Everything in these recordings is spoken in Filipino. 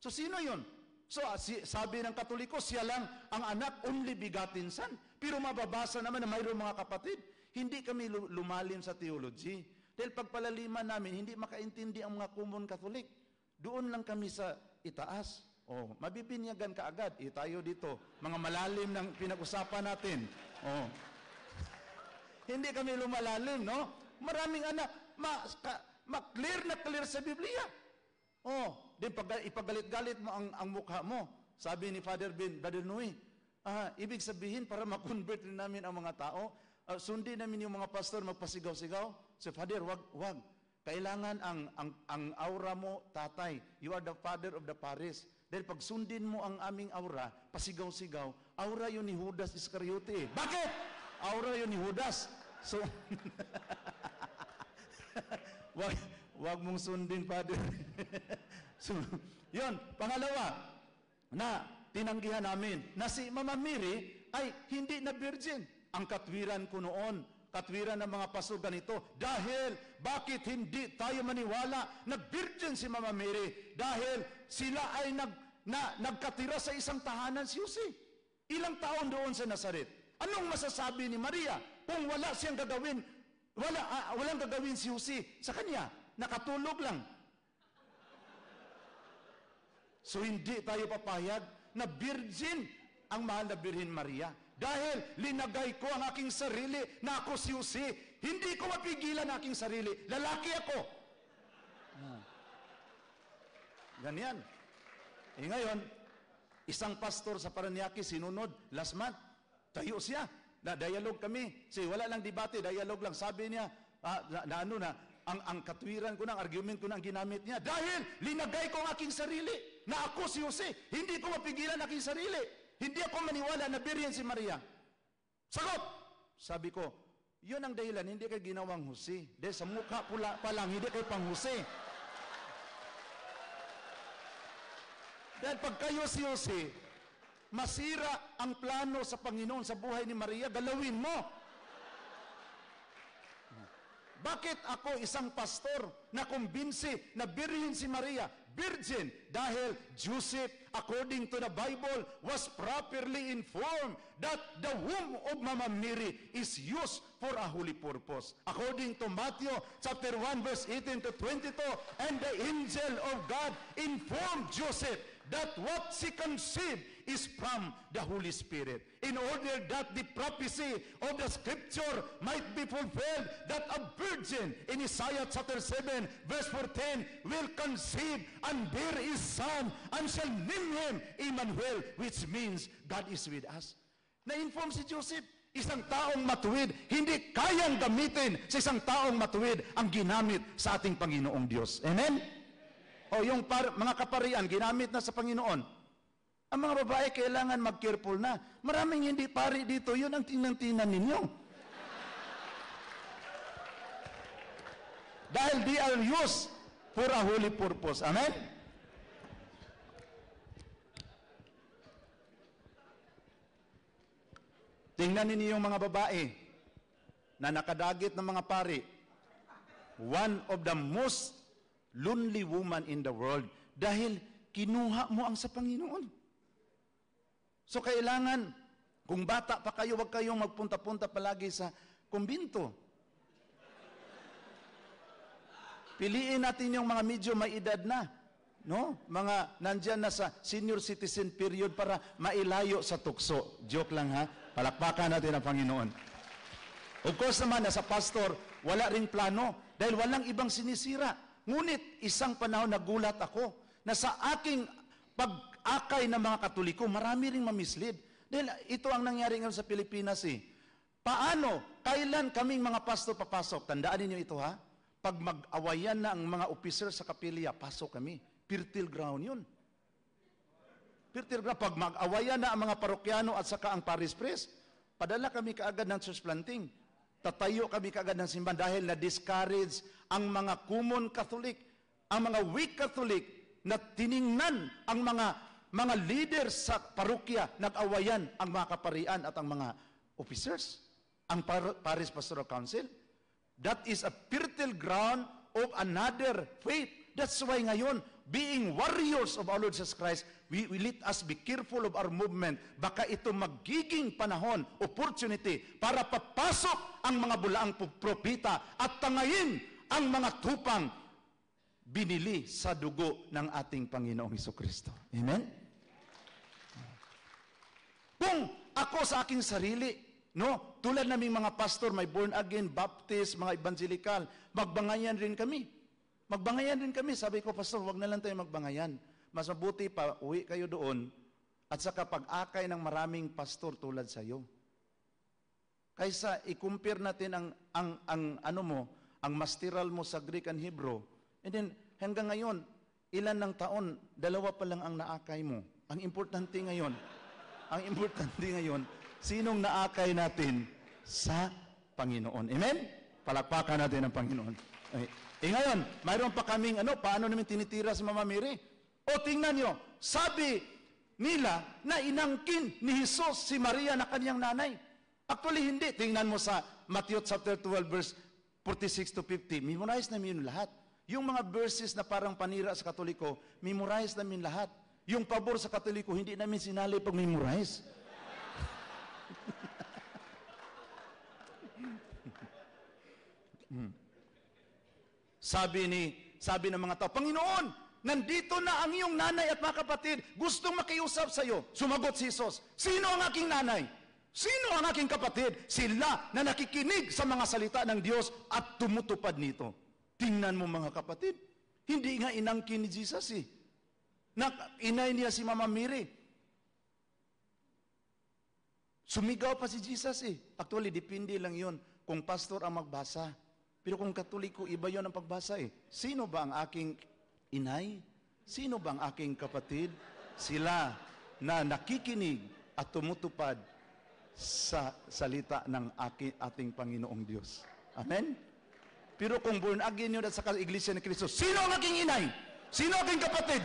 So sino yun? So sabi ng Katoliko, siya lang ang anak, only begotten son. Pero mababasa naman na mayroong mga kapatid, hindi kami lumalim sa theology. Dahil pagpalaliman namin, hindi makaintindi ang mga common Catholic. Doon lang kami sa itaas. Mabibinyagan ka agad. Tayo dito, mga malalim ng pinag-usapan natin. Hindi kami lumalalim, no? Maraming anak, clear na clear sa Biblia. Then ipagalit-galit mo ang mukha mo. Sabi ni Brother Noe, ibig sabihin para ma-convert rin namin ang mga tao, sundin namin yung mga pastor magpasigaw-sigaw. So, Father, wag. Kailangan ang aura mo, tatay. You are the father of the parish. Dahil pag sundin mo ang aming aura, pasigaw-sigaw, aura yun ni Judas Iscariote. Bakit? Aura yun ni Judas. So, wag mong sundin, Father. So, yun. Pangalawa, na tinanggihan namin na si Mama Mary ay hindi na virgin. Ang katwiran ko noon, katwiran ng mga pastor ganito, dahil bakit hindi tayo maniwala na virgin si Mama Mary? Dahil sila ay nagkatira sa isang tahanan si Jose. Ilang taon doon sa Nazaret. Anong masasabi ni Maria kung wala siyang gagawin, walang gagawin si Jose sa kanya? Nakatulog lang. So hindi tayo papayag na virgin ang mahal na Birhen Maria. Dahil linagay ko ang aking sarili na ako si Jose. Hindi ko mapigilan ang aking sarili. Lalaki ako. Ganyan. Ngayon, isang pastor sa Paranaque sinunod last month. Tayo siya. Na-dialogue kami. Wala lang debate, dialogue lang. Sabi niya, ang katwiran ko ng argument ko ng ginamit niya. Dahil linagay ko ang aking sarili na ako si Jose. Hindi ko mapigilan ang aking sarili. Hindi ako maniwala na Birhen si Maria. Sagot! Sabi ko, yun ang dahilan, hindi kayo ginawang Jose. Dahil sa mukha pula pa lang, hindi kayo pang Jose. Dahil pag kayo si Jose, masira ang plano sa Panginoon sa buhay ni Maria, galawin mo. Bakit ako isang pastor na kumbinsi na Birhen si Maria? Virgin, dahil Joseph, according to the Bible, was properly informed that the womb of Mama Mary is used for a holy purpose. According to Matthew chapter 1 verse 18 to 22, and the angel of God informed Joseph that what she conceived is from the Holy Spirit, in order that the prophecy of the scripture might be fulfilled, that a virgin in Isaiah chapter 7 verse 14 will conceive and bear his son, and shall name him Emmanuel, which means God is with us. Na-inform si Joseph, isang taong matuwid, hindi kayang gamitin sa isang taong matuwid ang ginamit sa ating Panginoong Diyos. Amen? Yung mga kaparian, ginamit na sa Panginoon. Ang mga babae, kailangan mag-careful na. Maraming hindi pari dito, yun ang tingnan ninyo. Dahil they are used for a holy purpose. Amen? Tingnan ninyo yung mga babae na nakadagit ng mga pari. One of the most lonely woman in the world. Dahil kinuha mo ang sa Panginoon. So kailangan, kung bata pa kayo, huwag kayong magpunta-punta palagi sa kumbinto. Piliin natin yung mga medyo may edad na. No? Mga nandyan na sa senior citizen period para mailayo sa tukso. Joke lang ha. Palakpakan natin ang Panginoon. Of course naman, sa pastor, wala ring plano. Dahil walang ibang sinisira. Ngunit, isang panahon nagulat ako na sa aking pag-akay ng mga Katoliko, marami ring mamislead. Dahil ito ang nangyari ngayon sa Pilipinas eh. Paano? Kailan kaming mga pastor papasok? Tandaan niyo ito ha? Pag mag-awayan na ang mga officer sa kapilya, pasok kami. Fertile ground yun. Fertile ground. Pag mag-awayan na ang mga parokyano at saka ang parish priest, padala kami kaagad ng church planting. Tatayo kami kaagad ng simbahan dahil na-discourage ang mga common Catholic, ang mga weak Catholic na tiningnan ang mga leaders sa parokya, nag-awayan ang mga kaparian at ang mga officers, ang Parish Pastoral Council. That is a fertile ground of another faith. That's why ngayon, being warriors of our Lord Jesus Christ, we let us be careful of our movement. Baka ito magiging panahon, opportunity, para papasok ang mga bulaang propeta at tangayin ang mga tupang binili sa dugo ng ating Panginoong Hesukristo. Amen? Kung ako sa aking sarili, no, tulad naming mga pastor, may born again, baptist, mga evangelical, magbangayan rin kami. Magbangayan rin kami. Sabi ko, pastor, wag na lang tayo magbangayan. Mas mabuti pa, uwi kayo doon at saka pag-akay ng maraming pastor tulad sa iyo. Kaysa i-compare natin ang masteral mo sa Greek and Hebrew. And then, hanggang ngayon, ilan ng taon, 2 pa lang ang naakay mo. Ang importante ngayon, sinong naakay natin sa Panginoon. Amen? Palakpakan natin ang Panginoon. Okay. Ngayon, mayroon pa kaming paano namin tinitira si Mama Mary? O tingnan nyo, sabi nila na inangkin ni Jesus si Maria na kanyang nanay. Actually, hindi. Tingnan mo sa Matthew chapter 12, verse 46 to 50. Memorize namin yun lahat. Yung mga verses na parang panira sa Katoliko, memorize namin lahat. Yung pabor sa Katoliko, hindi namin sinali pag memorize. Sabi ng mga tao, Panginoon, nandito na ang iyong nanay at mga kapatid, gustong makiusap sa iyo. Sumagot si Jesus, sino ang aking nanay? Sino ang aking kapatid? Sila na nakikinig sa mga salita ng Diyos at tumutupad nito. Tingnan mo mga kapatid, hindi nga inangkin ni Jesus inay niya si Mama Mary. Sumigaw pa si Jesus Actually, depende lang yon kung pastor ang magbasa. Pero kung Katoliko, iba yon ang pagbasa Sino ba ang aking inay? Sino ba ang aking kapatid? Sila na nakikinig at tumutupad sa salita ng ating Panginoong Diyos. Amen? Pero kung born again yun at sa Iglesia ni Cristo, sino ang aking inay? Sino ang aking kapatid?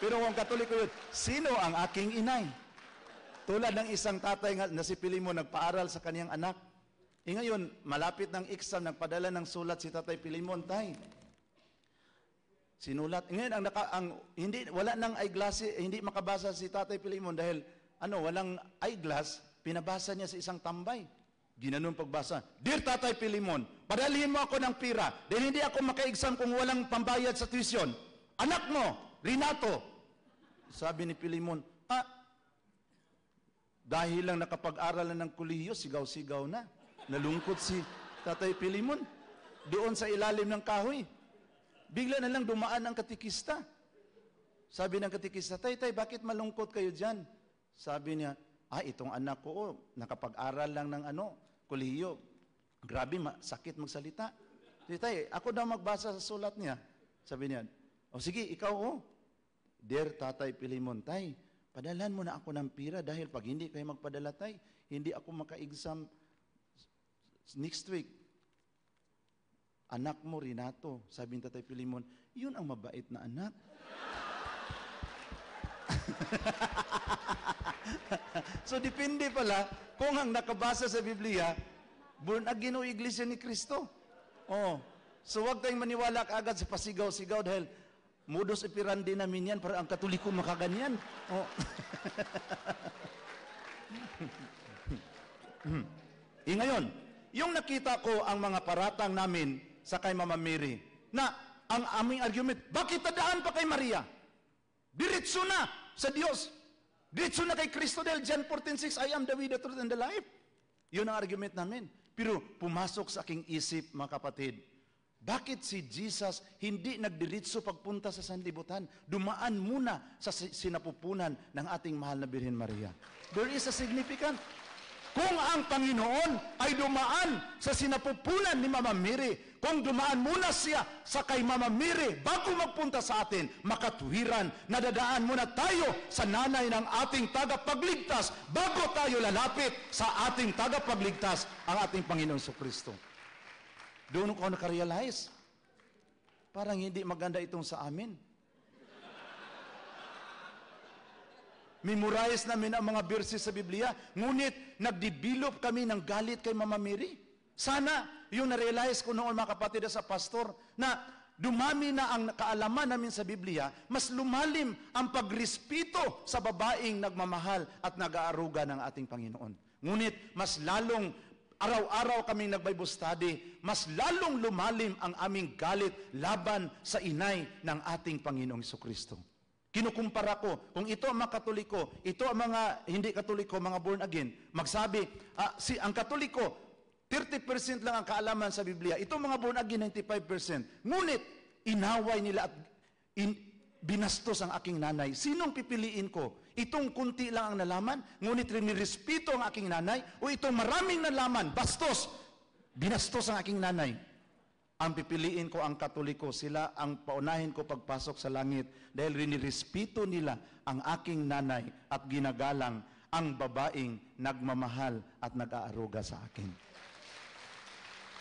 Pero kung Katoliko yun, sino ang aking inay? Tulad ng isang tatay na si Pilimon nagpaaral sa kaniyang anak. Ngayon, malapit ng exam, nagpadala ng sulat si Tatay Pilimon, tay. Sinulat. Ngayon, wala nang eyeglass, hindi makabasa si Tatay Pilimon dahil, walang eyeglass, pinabasa niya sa isang tambay. Ginanon pagbasa, Dear Tatay Pilimon, padalhin mo ako ng pira dahil hindi ako maka-exam kung walang pambayad sa tuition. Anak mo, Renato. Sabi ni Pilimon, dahil lang nakapag-aral na ng kolehiyo, sigaw-sigaw na. Nalungkot si Tatay Pilimon doon sa ilalim ng kahoy. Bigla na lang dumaan ang katikista. Sabi ng katikista, Tay, bakit malungkot kayo dyan? Sabi niya, itong anak ko, nakapag-aral lang ng kolehiyo. Grabe, sakit magsalita. Tay, ako daw magbasa sa sulat niya. Sabi niya, sige, ikaw Dear Tatay Pilimon, Tay, padalhan mo na ako ng pira dahil pag hindi kayo magpadala, Tay, hindi ako maka-exam next week. Anak mo, Renato, sabi ni Tatay Pilimon, yun ang mabait na anak. So, depende pala kung ang nakabasa sa Biblia, born again o Iglesia ni Cristo. So, huwag tayong maniwala kaagad sa pasigaw-sigaw dahil modus operandi namin yan para ang Katoliko makaganyan. Ngayon, yung nakita ko ang mga paratang namin sa kay Mama Mary, na ang aming argument, bakit tadaan pa kay Maria? Diretso na sa Diyos. Diretso na kay Kristo dahil John 14:6, I am the way, the truth, and the life. Yun ang argument namin. Pero pumasok sa aking isip, mga kapatid, bakit si Jesus hindi nagdiretso pagpunta sa sanlibutan? Dumaan muna sa sinapupunan ng ating mahal na Birhen Maria. There is a significant. Kung ang Panginoon ay dumaan sa sinapupunan ni Mama Mary, kung dumaan muna siya sa kay Mama Mary bago magpunta sa atin, makatuwiran, nadadaan muna tayo sa nanay ng ating tagapagligtas bago tayo lalapit sa ating tagapagligtas, ang ating Panginoon Kristo. Doon ko nakarealize, parang hindi maganda itong sa amin. Memorize namin ang mga verses sa Biblia, ngunit nagdevelop kami ng galit kay Mama Mary. Sana yung na-realize ko noon, mga kapatid sa pastor, na dumami na ang kaalaman namin sa Biblia, mas lumalim ang pagrespeto sa babaeng nagmamahal at nag-aaruga ng ating Panginoon. Ngunit mas lalong araw-araw kaming nag-Bible study, mas lalong lumalim ang aming galit laban sa inay ng ating Panginoong Jesucristo. Kinukumpara ko, kung ito ang mga Katoliko, ito ang mga hindi Katoliko, mga born again, magsabi, ang Katoliko, 30% lang ang kaalaman sa Biblia. Ito mga born again, 95%. Ngunit, inaway nila at binastos ang aking nanay. Sinong pipiliin ko? Itong kunti lang ang nalaman, ngunit rinirespeto ang aking nanay, o itong maraming nalaman, bastos, binastos ang aking nanay. Ang pipiliin ko ang Katoliko, sila ang paunahin ko pagpasok sa langit dahil rinirespeto nila ang aking nanay at ginagalang ang babaeng nagmamahal at nag-aaruga sa akin.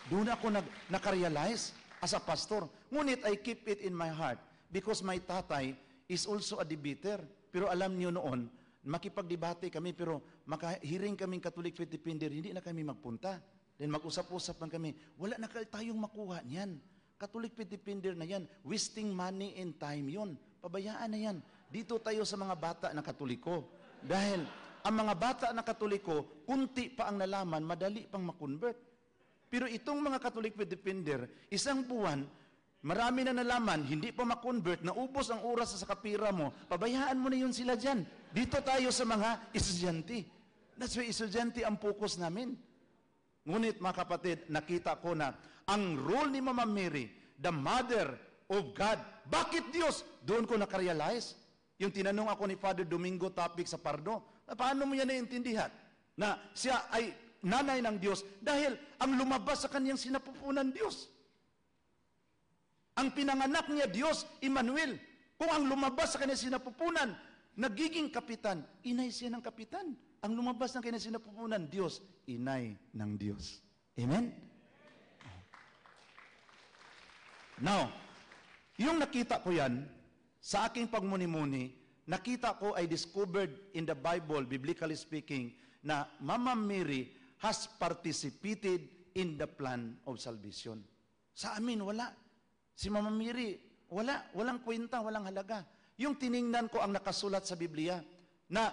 Doon ako nakarealize as a pastor. Ngunit I keep it in my heart because my tatay is also a debater. Pero alam niyo noon, makipagdebate kami pero makahiring kaming Catholic Faith Defender, hindi na kami magpunta. Then mag-usap-usap lang kami, wala na tayong makuha niyan. Catholic Faith Defender na yan. Wasting money and time yun. Pabayaan na yan. Dito tayo sa mga bata na Katoliko. Dahil ang mga bata na Katoliko, kunti pa ang nalaman, madali pang makonvert. Pero itong mga Catholic Faith Defender, isang buwan, marami na nalaman, hindi pa makonvert, naubos ang oras sa kapira mo, pabayaan mo na yun sila dyan. Dito tayo sa mga estudyante. That's why estudyante ang focus namin. Ngunit mga kapatid, nakita ko na ang role ni Mama Mary, the Mother of God, bakit Diyos? Doon ko nakarealize. Yung tinanong ako ni Father Domingo topic sa Pardo, paano mo yan naiintindihan? Na siya ay nanay ng Diyos dahil ang lumabas sa kanyang sinapupunan Diyos. Ang pinanganak niya Diyos, Emmanuel. Kung ang lumabas sa kanyang sinapupunan, nagiging kapitan, inay siya ng kapitan. Ang lumabas ng kanyang sinapupunan, Diyos, inay ng Diyos. Amen? Now, yung nakita ko yan, sa aking pagmuni-muni, nakita ko ay discovered in the Bible, biblically speaking, na Mama Mary has participated in the plan of salvation. Sa amin, wala. Si Mama Mary, walang kwenta, walang halaga. Yung tiningnan ko ang nakasulat sa Biblia, na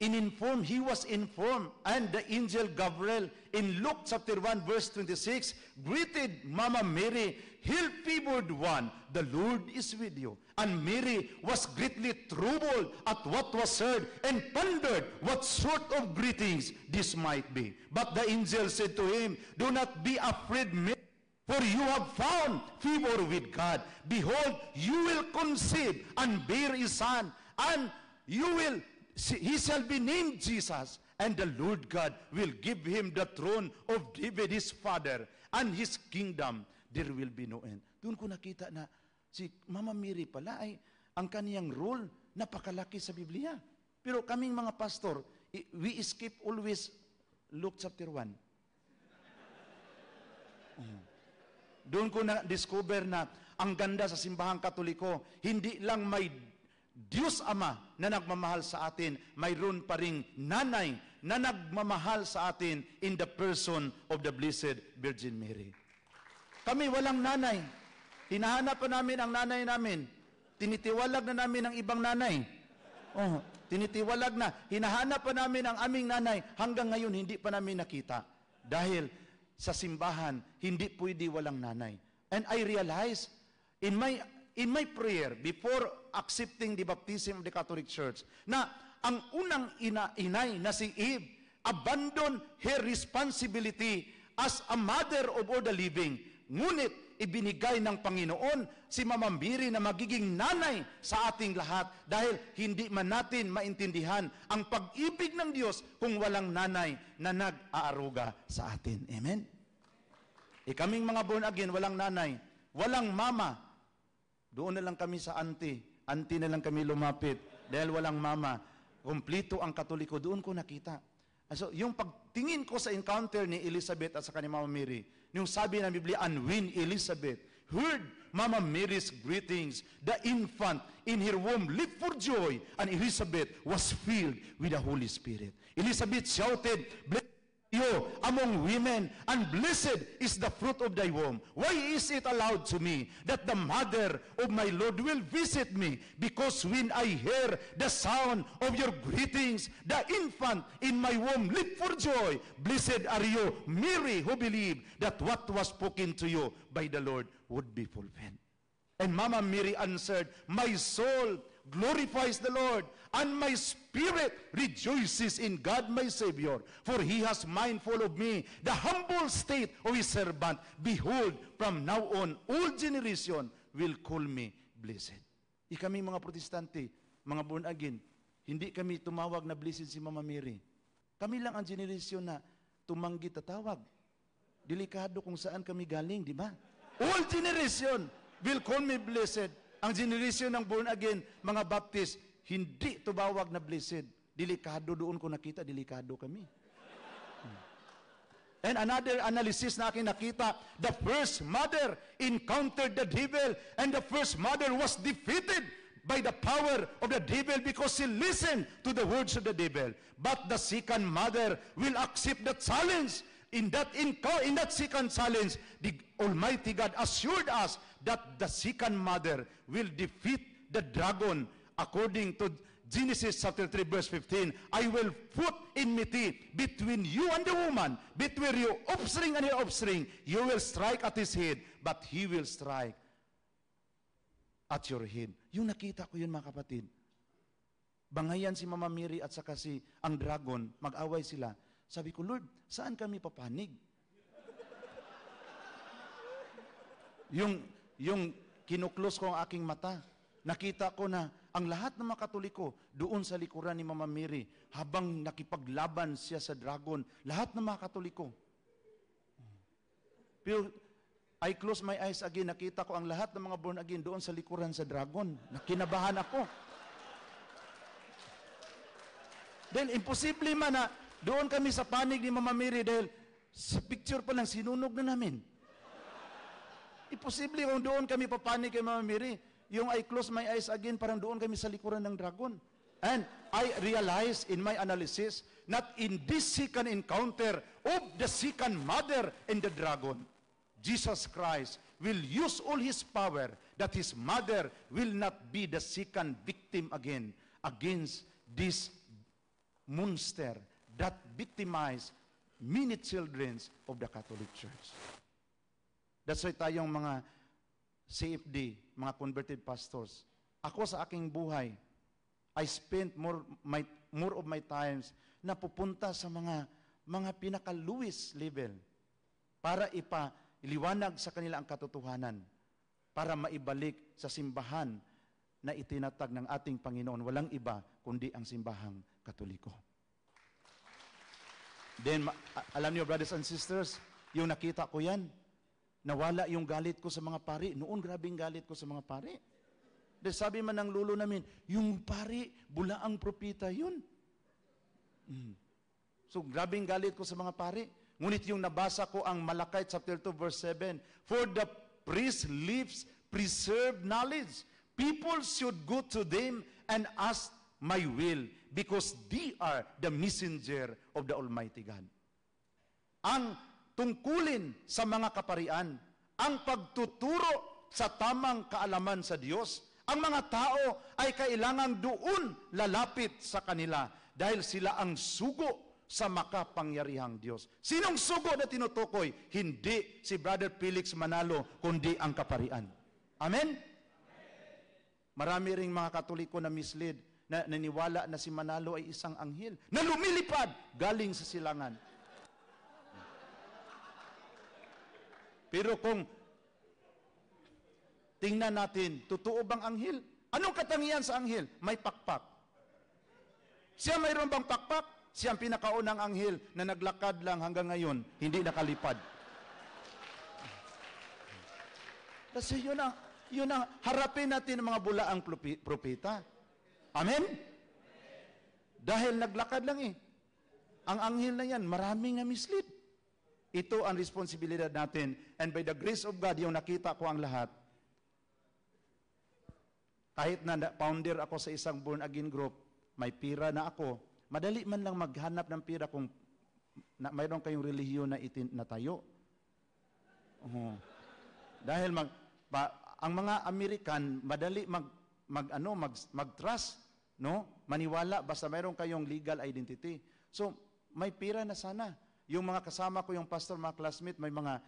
he was informed, and the angel Gabriel in Luke chapter 1 verse 26 greeted Mama Mary, "Hail favored one, the Lord is with you." And Mary was greatly troubled at what was heard and pondered what sort of greetings this might be. But the angel said to him, "Do not be afraid, Mary, for you have found favor with God. Behold, you will conceive and bear a son, and he shall be named Jesus, and the Lord God will give him the throne of David his father, and his kingdom there will be no end." Doon ko nakita na si Mama Mary pala ay ang kaniyang role napakalaki sa Biblia. Pero kaming mga pastor, we skip always Luke chapter 1. Doon ko na-discover na ang ganda sa simbahang Katoliko, hindi lang may Diyos Ama na nagmamahal sa atin, mayroon pa ring nanay na nagmamahal sa atin in the person of the Blessed Virgin Mary. Kami walang nanay. Hinahanap pa namin ang nanay namin. Tinitiwalag na namin ang ibang nanay. Tinitiwalag na. Hinahanap pa namin ang aming nanay. Hanggang ngayon, hindi pa namin nakita. Dahil sa simbahan, hindi pwede walang nanay. And I realized, in my prayer, before accepting the baptism of the Catholic Church, na ang unang inay na si Eve, abandoned her responsibility as a mother of all the living. Ngunit, ibinigay ng Panginoon si Mama Mary na magiging nanay sa ating lahat dahil hindi man natin maintindihan ang pag-ibig ng Diyos kung walang nanay na nag-aaruga sa atin. Amen? Kaming mga born again, walang nanay, walang mama. Doon na lang kami sa auntie na lang kami lumapit dahil walang mama. Kumplito ang Katoliko, doon ko nakita. So, yung pagtingin ko sa encounter ni Elizabeth at sa kanyang Mama Mary, yung sabi ng Biblia, "And when Elizabeth heard Mama Mary's greetings, the infant in her womb leaped for joy, and Elizabeth was filled with the Holy Spirit." Elizabeth shouted, "Blessed you among women, and blessed is the fruit of thy womb. Why is it allowed to me that the mother of my Lord will visit me? Because when I hear the sound of your greetings, the infant in my womb leap for joy. Blessed are you, Mary, who believed that what was spoken to you by the Lord would be fulfilled. And Mama Mary answered, my soul glorifies the Lord, and my spirit rejoices in God my Savior, for he has mindful of me, the humble state of his servant. Behold, from now on, all generation will call me blessed. Kami mga protestante, mga born again, hindi kami tumawag na blessed si Mama Mary. Kami lang ang generation na tumanggi tatawag. Delikado kung saan kami galing, di ba? All generation will call me blessed. Ang generation ng born again, mga Baptist, hindi tumawag na blessed. Delikado doon ko nakita, delikado kami. And another analysis na aking nakita, the first mother encountered the devil, and the first mother was defeated by the power of the devil because she listened to the words of the devil. But the second mother will accept the challenge. In that second challenge, the Almighty God assured us that the second mother will defeat the dragon. According to Genesis chapter 3 verse 15, I will put enmity between you and the woman, between your offspring and your offspring. You will strike at his head, but he will strike at your head. Yung nakita ko yun, mga kapatid. Bangayan si Mama Mary at saka si ang dragon, mag-away sila. Sabi ko, Lord, saan kami papanig? Yung kinuklos ko ang aking mata, nakita ko na ang lahat ng mga Katoliko doon sa likuran ni Mama Mary, habang nakipaglaban siya sa dragon, lahat ng mga Katoliko. Pero I close my eyes again, nakita ko ang lahat ng mga born again doon sa likuran sa dragon. Nakinabahan ako. Then, imposible man na doon kami sa panig ni Mama Mary dahil sa picture pa lang sinunog na namin. Imposible kung doon kami papanig kay Mama Mary. Yung I close my eyes again, parang doon kami sa likuran ng dragon. And I realized in my analysis that in this second encounter of the second mother and the dragon, Jesus Christ will use all his power that his mother will not be the second victim again against this monster that victimized many children of the Catholic Church. That's why tayong mga CFD, mga converted pastors, ako sa aking buhay, I spent more of my times na pupunta sa mga pinaka-lowest level para iliwanag sa kanila ang katotohanan, para maibalik sa simbahan na itinatag ng ating Panginoon. Walang iba kundi ang simbahang Katoliko. Then, alam niyo, brothers and sisters, yung nakita ko yan, nawala yung galit ko sa mga pari. Noon, grabing galit ko sa mga pari. Dahil sabi man ng lolo namin, yung pari, bulaang propita yun. So, grabing galit ko sa mga pari. Ngunit yung nabasa ko ang Malakay chapter 2 verse 7, for the priest lives preserved knowledge. People should go to them and ask my will, because they are the messenger of the Almighty God. Ang tungkulin sa mga kaparian, ang pagtuturo sa tamang kaalaman sa Diyos, ang mga tao ay kailangang doon lalapit sa kanila dahil sila ang sugo sa makapangyarihang Diyos. Sinong sugo na tinutukoy? Hindi si Brother Felix Manalo, kundi ang kaparian. Amen? Marami ring mga Katoliko na mislead, na naniwala na si Manalo ay isang anghel na lumilipad galing sa silangan. Pero kung tingnan natin, totoo bang anghel? Anong katangian sa anghel? May pakpak. Siya mayroon bang pakpak? Siya ang pinakaunang anghel na naglakad lang hanggang ngayon, hindi nakalipad. Kasi yun ang harapin natin ng mga bulaang propeta. Amen? Dahil naglakad lang eh. Ang anghel na yan, maraming na mislead. Ito ang responsibilidad natin. And by the grace of God, yung nakita ko ang lahat, kahit na founder ako sa isang born-again group, may pira na ako, madali man lang maghanap ng pira kung mayroon kayong relihiyon na itinatayo. Dahil ang mga American madali mag-trust, no? Maniwala basta mayroon kayong legal identity. So may pira na sana. Yung mga kasama ko, yung pastor, mga classmate, may mga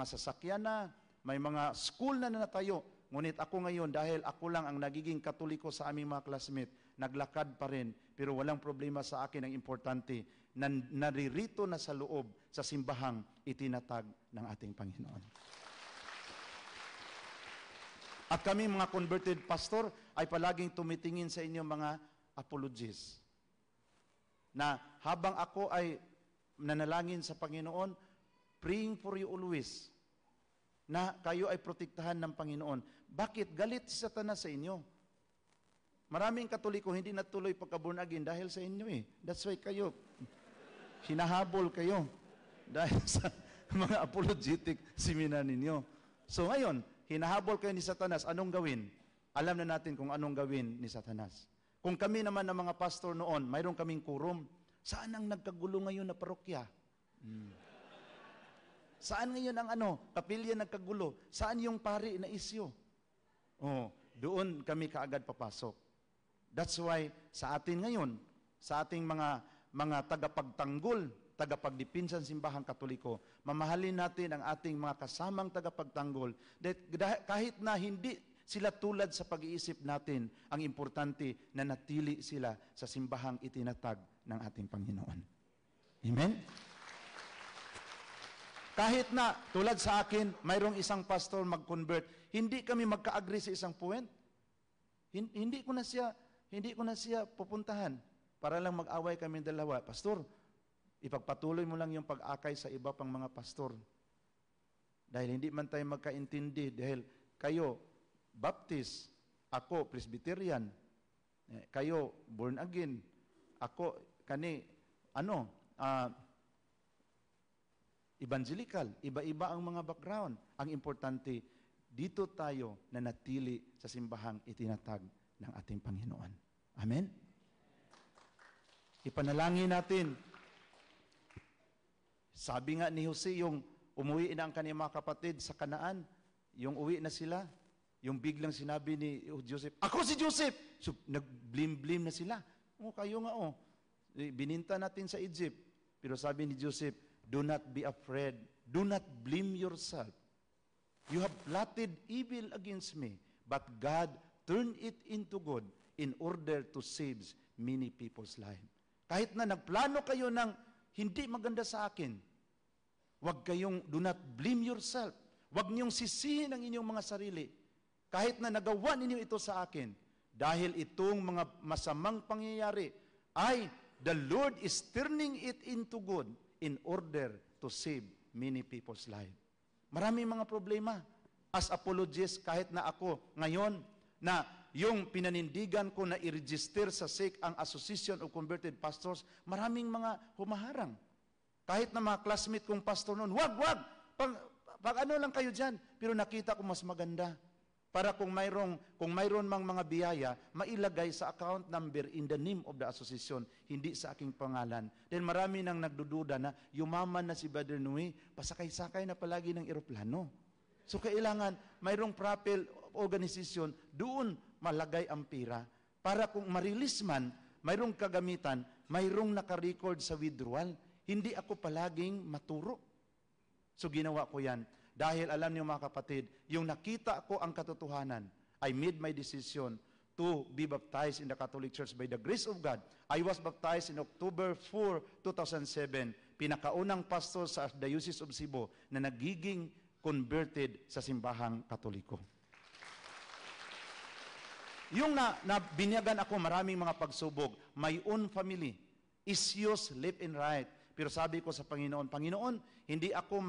sasakyan na, may mga school na natayo. Ngunit ako ngayon, dahil ako lang ang nagiging Katoliko sa aming mga classmate, naglakad pa rin, pero walang problema sa akin. Ang importante, naririto na sa loob, sa simbahang itinatag ng ating Panginoon. At kami mga converted pastor ay palaging tumitingin sa inyo mga apologies. Na habang ako ay nanalangin sa Panginoon, praying for you always, na kayo ay protektahan ng Panginoon. Bakit? Galit si Satanas sa inyo. Maraming Katoliko hindi natuloy pagka-born again dahil sa inyo eh. That's why kayo, hinahabol kayo dahil sa mga apologetic seminar ninyo. So ngayon, hinahabol kayo ni Satanas, anong gawin? Alam na natin kung anong gawin ni Satanas. Kung kami naman ng mga pastor noon, mayroon kaming quorum, saan ang nagkagulo ngayon na parokya? Saan ngayon ang kapilya nagkagulo? Saan yung pari na isyo? Doon kami kaagad papasok. That's why sa atin ngayon, sa ating mga tagapagtanggol, tagapagdipinsan simbahang Katoliko, mamahalin natin ang ating mga kasamang tagapagtanggol. Kahit na hindi sila tulad sa pag-iisip natin, ang importante na natili sila sa simbahang itinatag ng ating Panginoon. Amen? Kahit na, tulad sa akin, mayroong isang pastor mag-convert, hindi kami magka-agree sa isang point. Hindi ko na siya pupuntahan para lang mag-away kami dalawa. Pastor, ipagpatuloy mo lang yung pag-akay sa iba pang mga pastor. Dahil hindi man tayo magkaintindi, dahil kayo, Baptist, ako, Presbyterian, kayo, born again, ako, evangelical, iba-iba ang mga background. Ang importante, dito tayo nanatili sa simbahang itinatag ng ating Panginoon. Amen? Ipanalangin natin. Sabi nga ni Jose, yung umuwi na ang kanyang mga kapatid sa Kanaan, yung uwi na sila, yung biglang sinabi ni Joseph, ako si Joseph! So, nag-blim-blim na sila. Kayo nga bininta natin sa Egypt. Pero sabi ni Joseph, do not be afraid. Do not blame yourself. You have plotted evil against me, but God turned it into good in order to save many people's life. Kahit na nagplano kayo ng hindi maganda sa akin, do not blame yourself. Huwag niyong sisihin ang inyong mga sarili. Kahit na nagawa ninyo ito sa akin, dahil itong mga masamang pangyayari ay the Lord is turning it into good in order to save many people's life. Maraming mga problema. As apologists, kahit na ako ngayon, na yung pinanindigan ko na i-register sa SIC ang Association of Converted Pastors, maraming mga humaharang. Kahit na mga classmate kong pastor noon, wag! Pag ano lang kayo dyan, pero nakita ko mas maganda. Para kung mayroon mang mga biyaya, mailagay sa account number in the name of the association, hindi sa aking pangalan. Then marami nang nagdududa na yumaman na si Brother Nui, pasakay-sakay na palagi ng eroplano. So kailangan mayroong proper organisasyon, doon malagay ang pira. Para kung ma-release man, mayroong kagamitan, mayroong naka-record sa withdrawal. Hindi ako palaging maturo. So ginawa ko yan. Dahil alam niyo mga kapatid, yung nakita ko ang katotohanan, I made my decision to be baptized in the Catholic Church by the grace of God. I was baptized in October 4, 2007, pinakaunang pastor sa Diocese of Cebu na nagiging converted sa simbahang Katoliko. Yung binyagan ako, maraming mga pagsubok, my own family, issues left and right. Pero sabi ko sa Panginoon, Panginoon, hindi ako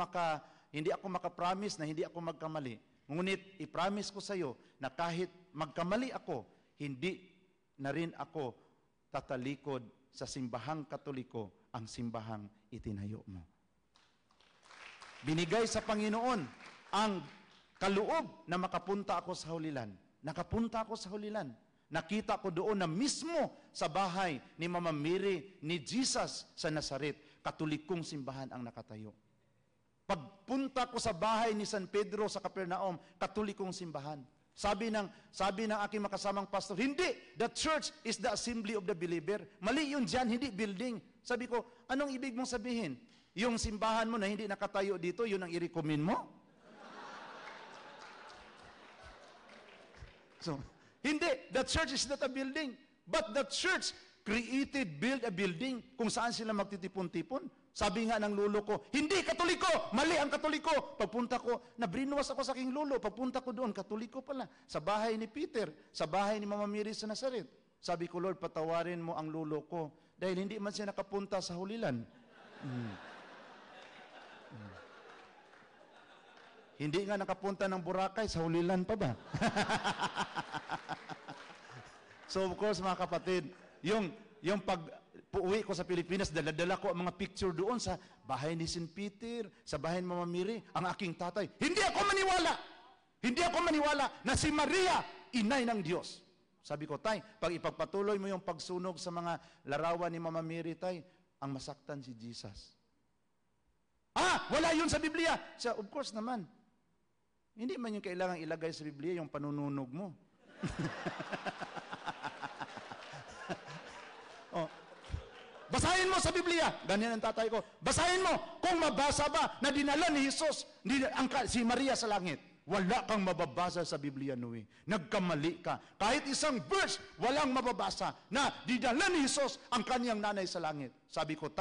maka-promise na hindi ako magkamali. Ngunit i-promise ko sa iyo na kahit magkamali ako, hindi na rin ako tatalikod sa simbahang Katoliko, ang simbahang itinayo mo. Binigay sa Panginoon ang kaloob na makapunta ako sa Hulilan. Nakapunta ako sa Hulilan. Nakita ko doon na mismo sa bahay ni Mama Mary ni Jesus sa Nazaret. Katolikong simbahan ang nakatayo. Pagpunta ko sa bahay ni San Pedro sa Capernaum, Katolikong simbahan. Sabi ng aking makasamang pastor, hindi, the church is the assembly of the believer. Mali yun dyan, hindi building. Sabi ko, anong ibig mong sabihin? Yung simbahan mo na hindi nakatayo dito, yun ang i-recommend mo? So, hindi, the church is not a building. But the church build a building kung saan sila magtitipon-tipon. Sabi nga ng lolo ko, hindi Katoliko, mali ang Katoliko. Pagpunta ko, nabrinuwas ako sa aking lolo. Pagpunta ko doon, Katoliko pala. Sa bahay ni Peter, sa bahay ni Mama Mary sa Nazaret. Sabi ko, Lord, patawarin mo ang lolo ko dahil hindi man siya nakapunta sa Hulilan. Hindi nga nakapunta ng Boracay, sa Hulilan pa ba? So of course mga kapatid, yung pag-uwi ko sa Pilipinas, dala-dala ko ang mga picture doon sa bahay ni St. Peter, sa bahay ni Mama Mary, ang aking tatay. Hindi ako maniwala na si Maria, inay ng Diyos. Sabi ko, tay, pag ipagpatuloy mo yung pagsunog sa mga larawan ni Mama Mary, tay, ang masaktan si Jesus. Wala yun sa Biblia. Siya, of course naman. Hindi man yung kailangang ilagay sa Biblia yung panununog mo. Basahin mo sa Biblia. Ganyan ang tatay ko. Basahin mo kung mabasa ba na dinala ni Jesus si Maria sa langit. Wala kang mababasa sa Biblia, Noe. Nagkamali ka. Kahit isang verse, walang mababasa na dinala ni Jesus ang kaniyang nanay sa langit. Sabi ko,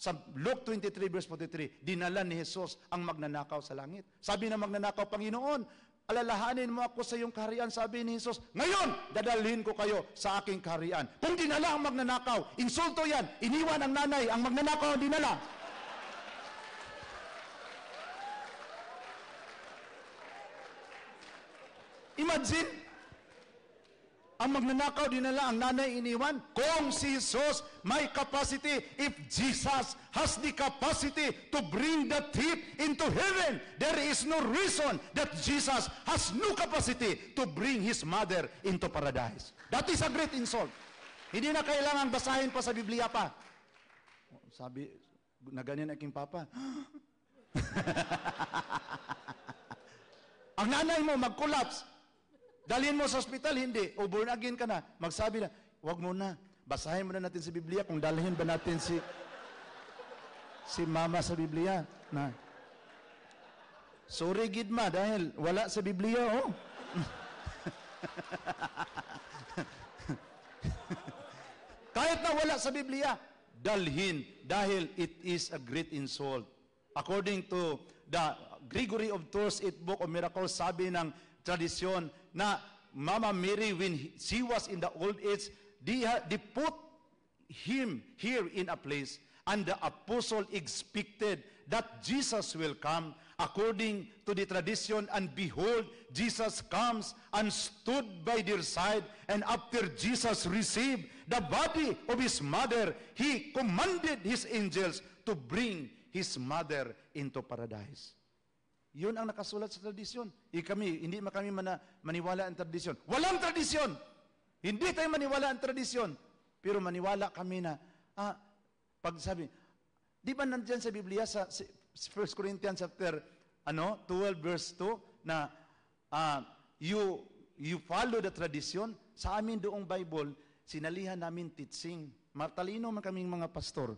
sa Luke 23 verse 43, dinala ni Jesus ang magnanakaw sa langit. Sabi ng magnanakaw, Panginoon, alalahanin mo ako sa iyong kaharian, sabi ni Jesus, ngayon, dadalhin ko kayo sa aking kaharian. Kung dinala ang magnanakaw, insulto yan, iniwan ang nanay, ang magnanakaw ang dinala. Imagine, ang magnanakaw dinala, ang nanay iniwan. Kung si Jesus may capacity, if Jesus has the capacity to bring the thief into heaven, there is no reason that Jesus has no capacity to bring his mother into paradise. That is a great insult. Hindi na kailangan basahin pa sa Biblia pa. Sabi, na ganyan aking papa. Ang nanay mo mag-collapse. Dalhin mo sa ospital, hindi. O born again ka na. Magsabi na, wag mo na. Basahin mo na natin sa Biblia kung dalhin ba natin si mama sa Biblia. Na. Sorry, Gidma, dahil wala sa Biblia, oh. Kahit na wala sa Biblia, dalhin dahil it is a great insult. According to the Gregory of Tours 8 Book of Miracles, sabi ng tradisyon na Mama Mary, when she was in the old age, they put him here in a place, and the apostle expected that Jesus will come according to the tradition, and behold, Jesus comes and stood by their side, and after Jesus received the body of his mother, he commanded his angels to bring his mother into paradise. Yun ang nakasulat sa tradisyon. Hindi kami maniwala ang tradisyon. Walang tradisyon! Hindi tayo maniwala ang tradisyon. Pero maniwala kami na, pag sabi, di ba nandyan sa Biblia, sa 1 Corinthians chapter 12 verse 2, na you follow the tradition. Sa amin doong Bible, sinalihan namin teaching. Matalino man kaming mga pastor.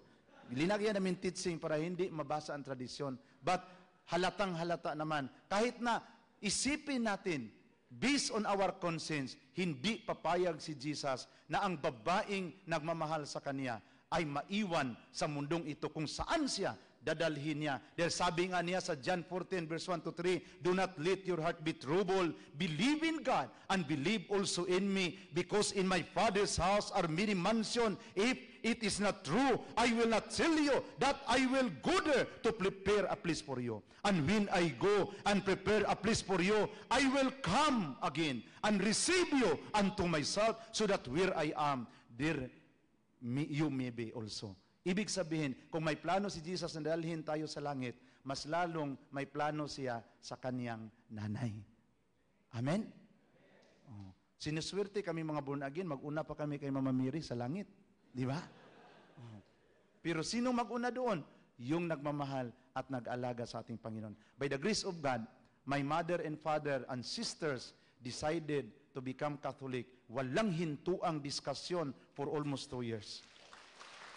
Linagyan namin teaching para hindi mabasa ang tradisyon. But halatang halata naman, kahit na isipin natin, based on our conscience, hindi papayag si Jesus na ang babaeng nagmamahal sa kanya ay maiwan sa mundong ito kung saan siya dadalhin niya. Dahil sabi nga niya sa John 14 verse 1 to 3, do not let your heart be troubled. Believe in God and believe also in me, because in my Father's house are many mansions. If it is not true, I will not tell you that I will go there to prepare a place for you. And when I go and prepare a place for you, I will come again and receive you unto myself, so that where I am, there you may be also. Ibig sabihin, kung may plano si Jesus na dalhin tayo sa langit, mas lalong may plano siya sa kaniyang nanay. Amen? Sinuswerte kami mga born again, mag-una pa kami kay Mama Mary sa langit. Di ba? Pero sino mag-una doon? Yung nagmamahal at nag-alaga sa ating Panginoon. By the grace of God, my mother and father and sisters decided to become Catholic. Walang hintuang diskusyon for almost 2 years.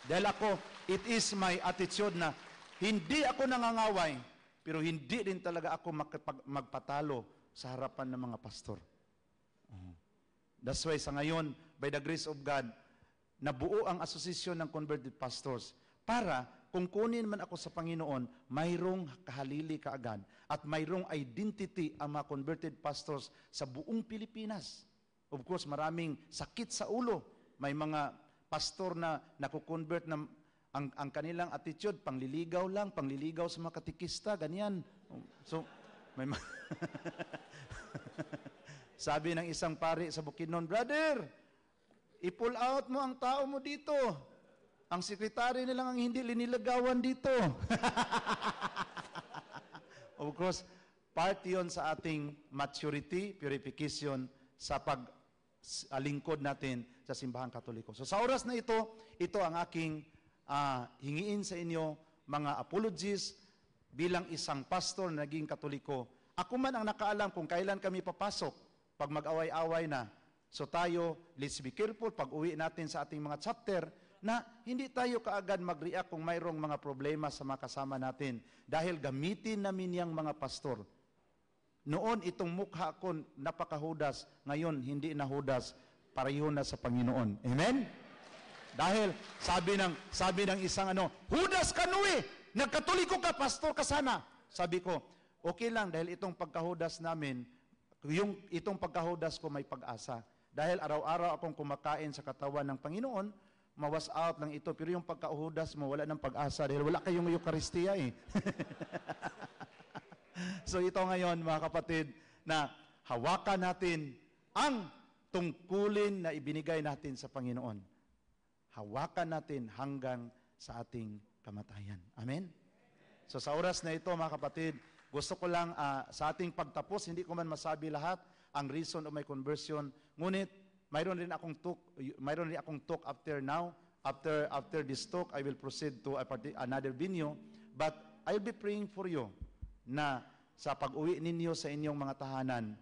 Dahil ako, it is my attitude na hindi ako nangangaway, pero hindi din talaga ako magpatalo sa harapan ng mga pastor. That's why sa ngayon, by the grace of God, nabuo ang asosasyon ng converted pastors para kung kunin man ako sa Panginoon, mayroong kahalili kaagad at mayroong identity ang mga converted pastors sa buong Pilipinas. Of course, maraming sakit sa ulo. May mga pastor na nakukonvert na ang kanilang attitude, pangliligaw lang, pangliligaw sa mga katikista, ganyan. So, may sabi ng isang pari sa Bukidnon, brother, i-pull out mo ang tao mo dito. Ang sekretary nilang ang hindi linilagawan dito. Of course, part yon sa ating maturity, purification, sa paglingkod natin sa simbahang Katoliko. So sa oras na ito ang aking hingiin sa inyo, mga apologies, bilang isang pastor na naging Katoliko. Ako man ang nakaalam kung kailan kami papasok pag mag-away-away na. So tayo, let's be careful pag uwi natin sa ating mga chapter na hindi tayo kaagad mag-react kung mayroong mga problema sa mga kasama natin. Dahil gamitin namin yung mga pastor. Noon itong mukha ko napakahudas, ngayon hindi na hudas, pareho na sa Panginoon. Amen? Dahil sabi ng isang hudas ka nuwi, nagkatoliko ka, pastor ka sana. Sabi ko, okay lang dahil itong pagkahudas namin, itong pagkahudas ko may pag-asa. Dahil araw-araw akong kumakain sa katawan ng Panginoon, mawas out lang ito. Pero yung pagkahudas mo, wala ng pag-asa dahil wala kayong Eucharistia eh. So ito ngayon mga kapatid, na hawakan natin ang tungkulin na ibinigay natin sa Panginoon. Hawakan natin hanggang sa ating kamatayan. Amen? So sa oras na ito mga kapatid, gusto ko lang sa ating pagtapos, hindi ko man masabi lahat ang reason of my conversion. Ngunit mayroon rin akong talk after now. After this talk, I will proceed to another venue. But I'll be praying for you na sa pag-uwi ninyo sa inyong mga tahanan,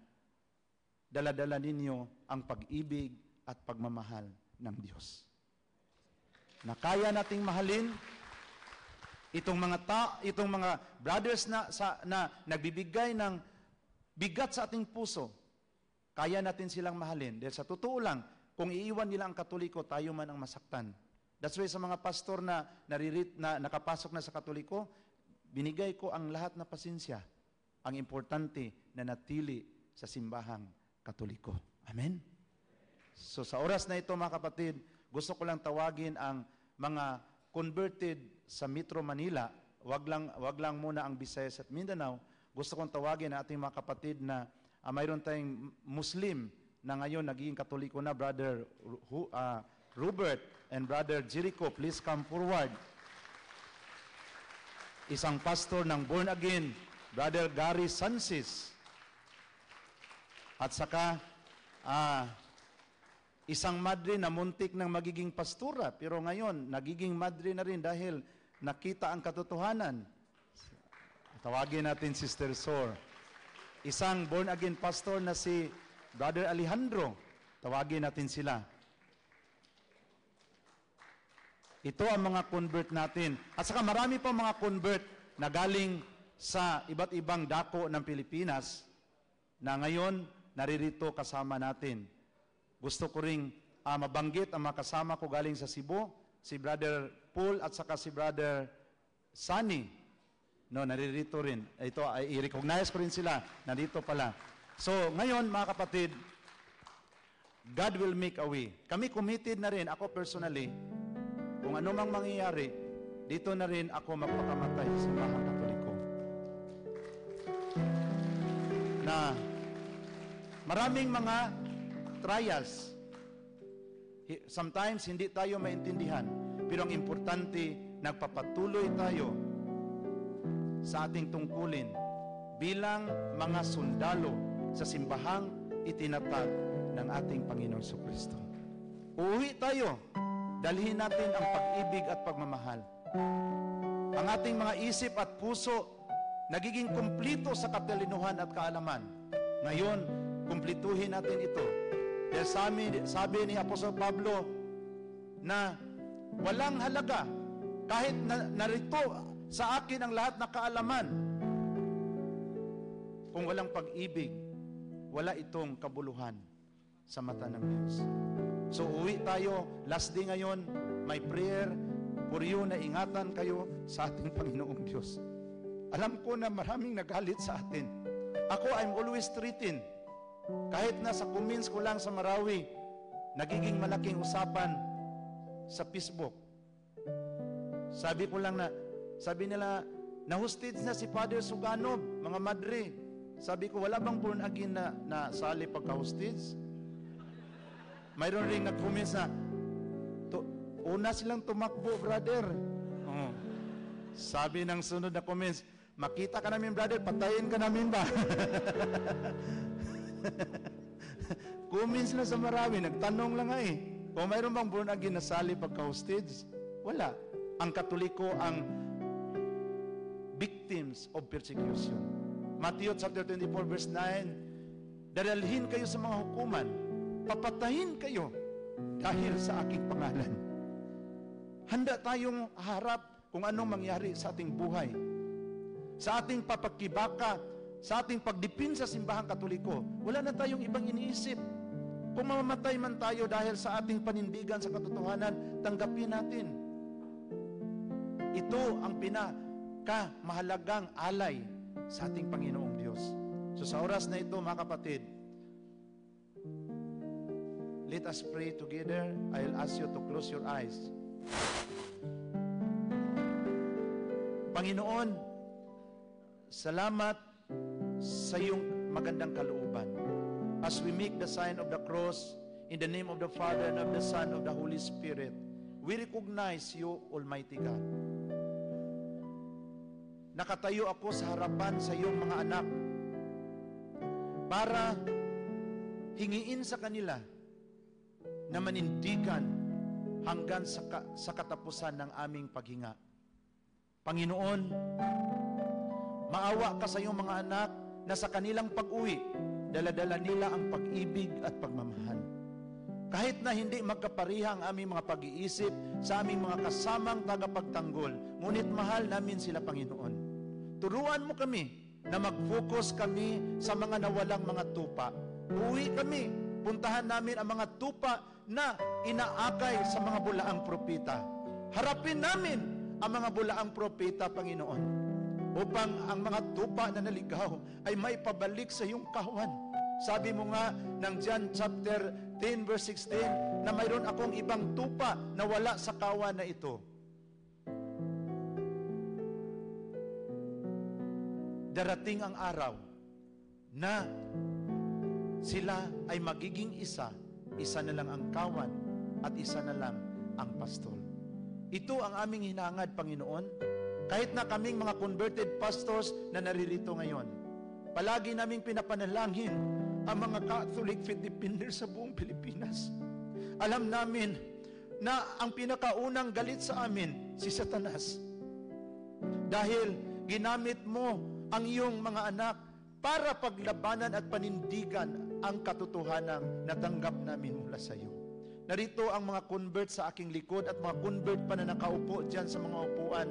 dala-dala ninyo ang pag-ibig at pagmamahal ng Diyos. Na kaya nating mahalin itong mga brothers na nagbibigay ng bigat sa ating puso. Kaya natin silang mahalin. Dahil sa totoo lang, kung iiwan nila ang Katoliko, tayo man ang masaktan. That's why sa mga pastor na nakapasok na sa Katoliko, binigay ko ang lahat na pasensya. Ang importante na natili sa simbahang Katoliko. Amen? So sa oras na ito mga kapatid, gusto ko lang tawagin ang mga converted sa Metro Manila, wag lang muna ang Visayas at Mindanao. Gusto kong tawagin ang ating mga kapatid na mayroon tayong Muslim na ngayon naging Katoliko na, Brother Robert and Brother Jericho. Please come forward. Isang pastor ng Born Again, Brother Gary Sanchez. At saka isang madre na muntik ng magiging pastora, pero ngayon nagiging madre na rin dahil nakita ang katotohanan. Tawagin natin Sister Sor. Isang born-again pastor na si Brother Alejandro. Tawagin natin sila. Ito ang mga convert natin. At saka marami pa mga convert na galing sa iba't ibang dako ng Pilipinas na ngayon naririto kasama natin. Gusto ko ring mabanggit ang mga kasama ko galing sa Cebu, si Brother Paul at saka si Brother Sunny. No, naririto rin. Ito, i-recognize ko rin sila. Nandito pala. So, ngayon, mga kapatid, God will make a way. Kami committed na rin, ako personally, kung ano mang mangyayari, dito na rin ako magpakamatay sa Simbahan Katoliko. Na maraming mga trials. Sometimes, hindi tayo maintindihan. Pero ang importante, nagpapatuloy tayo sa ating tungkulin bilang mga sundalo sa simbahang itinatag ng ating Panginoon Jesucristo. Uuwi tayo dalhin natin ang pag-ibig at pagmamahal. Ang ating mga isip at puso nagiging kumplito sa katalinuhan at kaalaman. Ngayon, kumplituhin natin ito. Dahil sabi ni Apostol Pablo na walang halaga kahit narito sa akin ang lahat na kaalaman. Kung walang pag-ibig, wala itong kabuluhan sa mata ng Diyos. So uwi tayo, last day ngayon, may prayer for you na ingatan kayo sa ating Panginoong Diyos. Alam ko na maraming nagalit sa atin. Ako, I'm always threatened. Kahit na sa comments ko lang sa Marawi, nagiging malaking usapan sa Facebook. Sabi nila, na-hostage na si Father Suganob, mga madre. Sabi ko, wala bang born again na sali pagka-hostage? Mayroon rin nag-comments na, una silang tumakbo, brother. Sabi ng sunod na comments, makita ka namin, brother, patayin ka namin ba? Comments na sa Marawi, nagtanong lang kung mayroon bang born again na sali pagka-hostage? Wala. Ang Katoliko ang victims of persecution. Matthew chapter 24 verse 9, dadalhin kayo sa mga hukuman, papatayin kayo dahil sa aking pangalan. Handa tayong harap kung anong mangyari sa ating buhay. Sa ating papagkibaka, sa ating pagdipin sa simbahang Katoliko, wala na tayong ibang iniisip. Kung mamamatay man tayo dahil sa ating panindigan sa katotohanan, tanggapin natin. Ito ang pinakamahalagang alay sa ating Panginoong Diyos. So sa oras na ito, mga kapatid, let us pray together. I'll ask you to close your eyes. Panginoon, salamat sa iyong magandang kalooban. As we make the sign of the cross, in the name of the Father and of the Son and of the Holy Spirit, we recognize you, Almighty God. Nakatayo ako sa harapan sa iyong mga anak para hingiin sa kanila na manindigan hanggang sa katapusan ng aming paghinga. Panginoon, maawa ka sa iyong mga anak na sa kanilang pag-uwi, dala-dala nila ang pag-ibig at pagmamahal. Kahit na hindi magkapariha ang aming mga pag-iisip sa aming mga kasamang tagapagtanggol, ngunit mahal namin sila, Panginoon. Turuan mo kami na mag-focus kami sa mga nawalang mga tupa. Uwi kami, puntahan namin ang mga tupa na inaakay sa mga bulaang propeta. Harapin namin ang mga bulaang propeta, Panginoon, upang ang mga tupa na naligaw ay may pabalik sa iyong kawan. Sabi mo nga ng John chapter 10 verse 16 na mayroon akong ibang tupa na wala sa kawan na ito. Darating ang araw na sila ay magiging isa na lang ang kawan at isa na lang ang pastol. Ito ang aming hinangad, Panginoon. Kahit na kaming mga converted pastors na naririto ngayon, palagi naming pinapanalangin ang mga Catholic faith defenders sa buong Pilipinas. Alam namin na ang pinakaunang galit sa amin, si Satanas. Dahil ginamit mo ang iyong mga anak para paglabanan at panindigan ang katotohanang natanggap namin mula sa iyo. Narito ang mga convert sa aking likod at mga convert pa na nakaupo dyan sa mga upuan.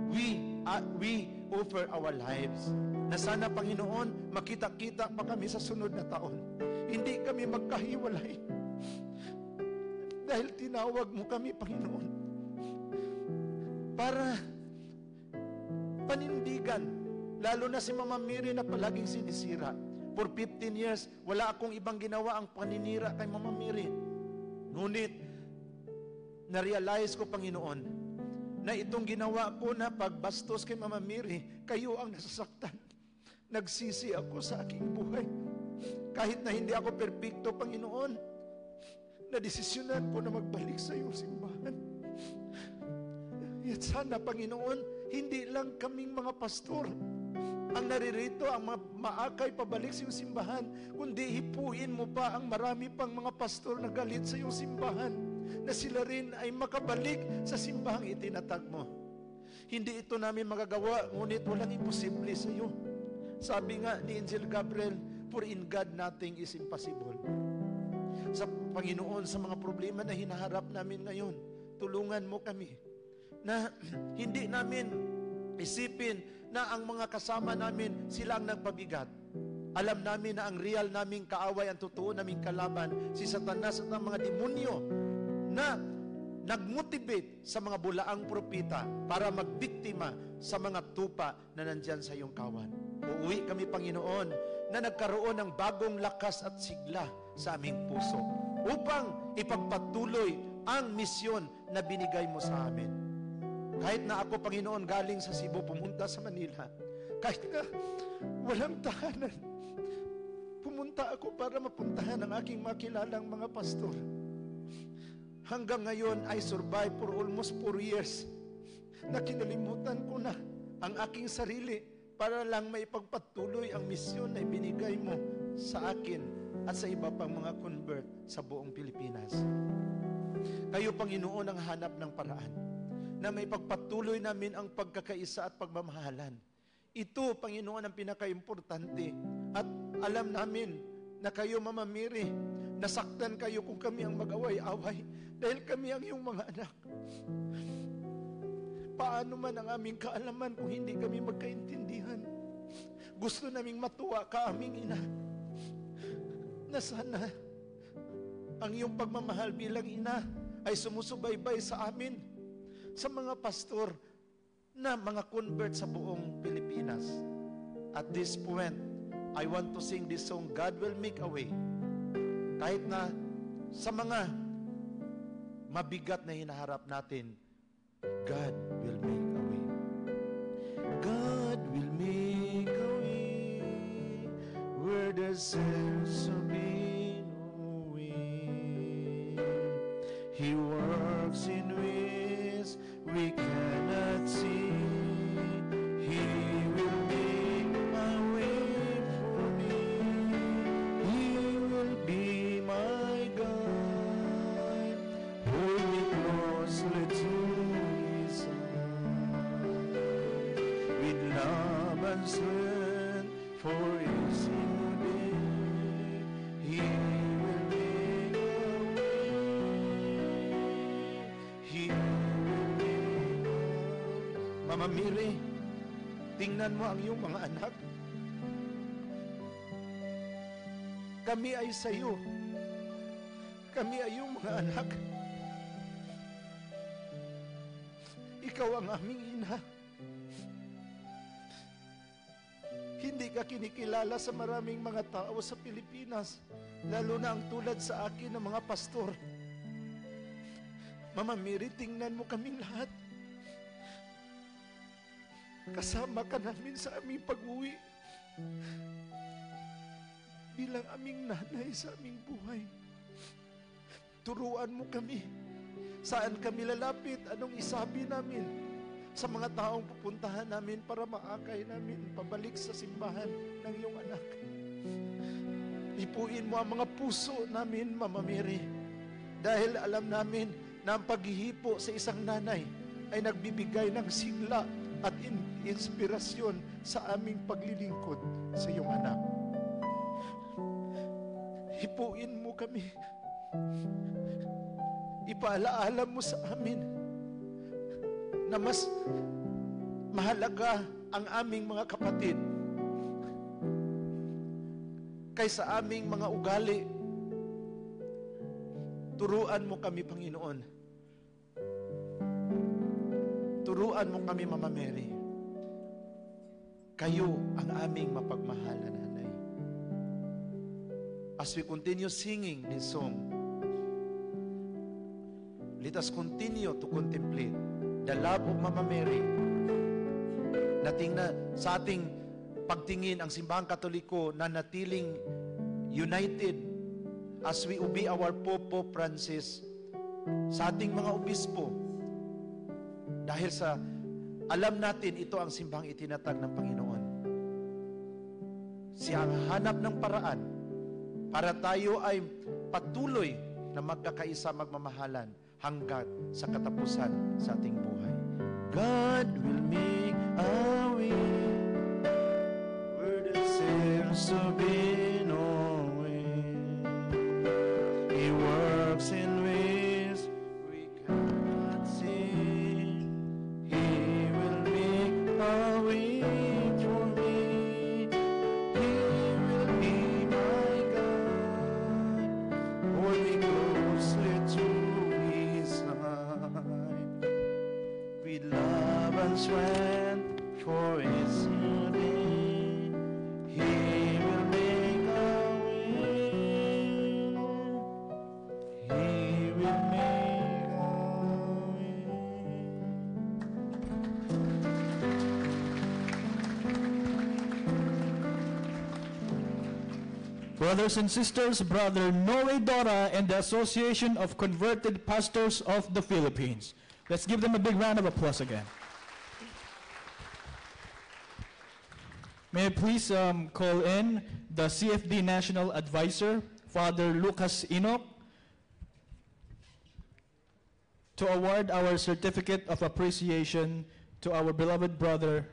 We offer our lives. Na sana, Panginoon, makita-kita pa kami sa sunod na taon. Hindi kami magkahiwalay. Dahil tinawag mo kami, Panginoon, para panindigan. Lalo na si Mama Mary na palaging sinisira. For 15 years, wala akong ibang ginawa ang paninira kay Mama Mary. Ngunit, na-realize ko, Panginoon, na itong ginawa ko na pagbastos kay Mama Mary, kayo ang nasasaktan. Nagsisi ako sa aking buhay. Kahit na hindi ako perpekto, Panginoon, nadesisyonan ko na magbalik sa iyong simbahan. At sana, Panginoon, hindi lang kaming mga pastor ang naririto, ang maakay pabalik sa iyong simbahan, kundi hipuin mo pa ang marami pang mga pastor na galit sa iyong simbahan. na sila rin ay makabalik sa simbahang itinatag mo. Hindi ito namin magagawa, ngunit walang imposible sa iyo. Sabi nga ni Angel Gabriel, for in God nothing is impossible. Sa Panginoon, sa mga problema na hinaharap namin ngayon, tulungan mo kami na hindi namin isipin na ang mga kasama namin sila ang nagpabigat. Alam namin na ang real naming kaaway, ang totoo naming kalaban, si Satanas at ang mga demonyo na nagmotivate sa mga bulaang propita para magbiktima sa mga tupa na nandyan sa iyong kawan. Uuwi kami, Panginoon, na nagkaroon ng bagong lakas at sigla sa aming puso upang ipagpatuloy ang misyon na binigay mo sa amin. Kahit na ako, Panginoon, galing sa Cebu pumunta sa Manila, kahit na walang tahanan, pumunta ako para mapuntahan ang aking makilalang mga pastor. Hanggang ngayon, I survive for almost 4 years na kinalimutan ko na ang aking sarili para lang maipagpatuloy ang misyon na ibinigay mo sa akin at sa iba pang mga convert sa buong Pilipinas. Kayo, Panginoon, ang hanap ng paraan na maipagpatuloy namin ang pagkakaisa at pagmamahalan. Ito, Panginoon, ang pinaka-importante. At alam namin na kayo, Mama Mary, nasaktan kayo kung kami ang mag-away-away dahil kami ang iyong mga anak. Paano man ang aming kaalaman kung hindi kami magkaintindihan? Gusto naming matuwa ka, aming ina, na sana ang iyong pagmamahal bilang ina ay sumusubaybay sa amin, sa mga pastor na mga convert sa buong Pilipinas. At this point, I want to sing this song, God Will Make a Way. Kahit na sa mga mabigat na hinaharap natin, God will make a way. God will make a way where there seems to be no way. He works in ways we cannot see. He will make a way for me. He will be my guide. Hold me closely to His side. With love and strength for His new day, He will make a way. He will make a way. Mama Mary, tingnan mo ang iyong mga anak. Kami ay sa iyo. Kami ay iyong mga anak. Ikaw ang aming ina. Hindi ka kinikilala sa maraming mga tao sa Pilipinas, lalo na ang tulad sa akin ng mga pastor. Mama Mary, tingnan mo kaming lahat. Kasama ka namin sa aming pag-uwi bilang aming nanay sa aming buhay. Turuan mo kami. Saan kami lalapit? Anong isabi namin sa mga taong pupuntahan namin para maakay namin pabalik sa simbahan ng iyong anak? Lipuin mo ang mga puso namin, Mama Mary, dahil alam namin na ang paghihipo sa isang nanay ay nagbibigay ng sigla at inspirasyon sa aming paglilingkod sa iyong anak. Hipuin mo kami. Ipaalaala mo sa amin na mas mahalaga ang aming mga kapatid kaysa aming mga ugali. Turuan mo kami, Panginoon. Turuan mo kami, Mama Mary. Kayo ang aming mapagmahal na nanay. As we continue singing this song, let us continue to contemplate the love of Mama Mary. Na sa ating pagtingin ang simbahang Katoliko na natiling united as we obey our Pope Francis, sa ating mga obispo, dahil sa alam natin ito ang simbahang itinatag ng Panginoon. Siya ang hanap ng paraan para tayo ay patuloy na magkakaisa magmamahalan hanggat sa katapusan sa ating buhay. God will make a way where there seems to be no way. He works in ways we cannot see. He will make a way for me. He will be my God. Hold me closely to His side. With love and strength for His name, He will make a way. He will make a way. Brothers and sisters, Brother Noe Dora and the Association of Converted Pastors of the Philippines. Let's give them a big round of applause again. May I please call in the CFD National Advisor, Father Lucas Enoch, to award our certificate of appreciation to our beloved brother